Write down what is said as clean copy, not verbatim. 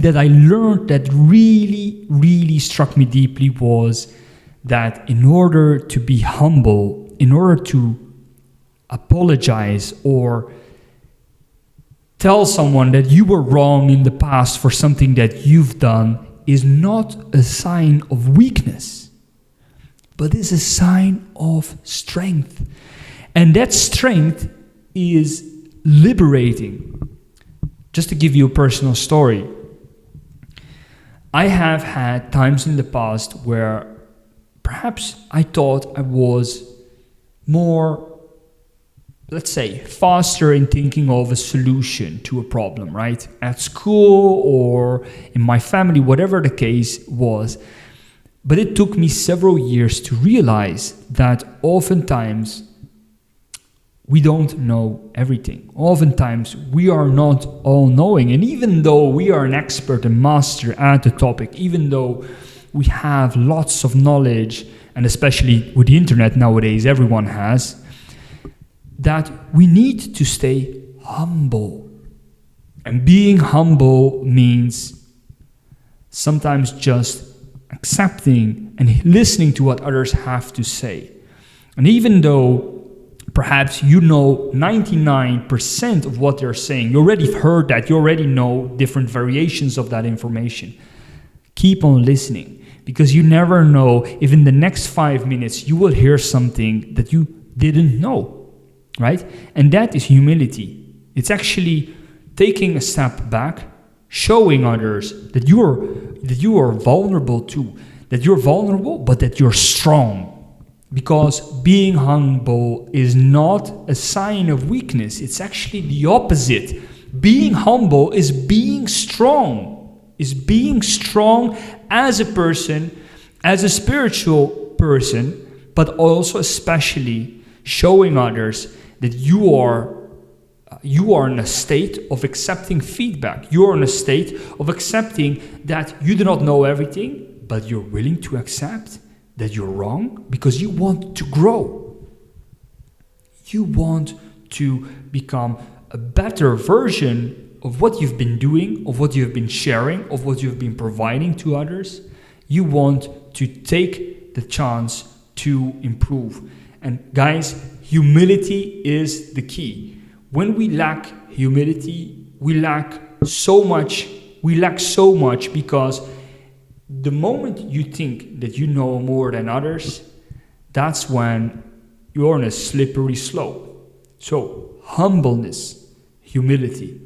something that I learned that really, really struck me deeply was that in order to be humble, in order to apologize or tell someone that you were wrong in the past for something that you've done is not a sign of weakness, but is a sign of strength. And that strength is liberating. Just to give you a personal story, I have had times in the past where perhaps I thought I was more, let's say, faster in thinking of a solution to a problem, right? At school or in my family, whatever the case was. But it took me several years to realize that oftentimes we don't know everything. Oftentimes we are not all-knowing. And even though we are an expert and master at the topic, even though we have lots of knowledge, and especially with the internet nowadays, everyone has, that we need to stay humble. And being humble means sometimes just accepting and listening to what others have to say. And even though perhaps you know 99% of what they're saying, you already heard that, you already know different variations of that information, keep on listening, because you never know if in the next 5 minutes you will hear something that you didn't know, right? And that is humility. It's actually taking a step back, showing others that you are vulnerable too, that you're vulnerable, but that you're strong. Because being humble is not a sign of weakness. It's actually the opposite. Being humble is being strong. Is being strong as a person, as a spiritual person, but also especially showing others that you are in a state of accepting feedback. You are in a state of accepting that you do not know everything, but you're willing to accept that you're wrong because you want to grow. You want to become a better version of what you've been doing, of what you've been sharing, of what you've been providing to others. You want to take the chance to improve. And guys, humility is the key. When we lack humility, we lack so much because the moment you think that you know more than others, that's when you're on a slippery slope. So humbleness, humility,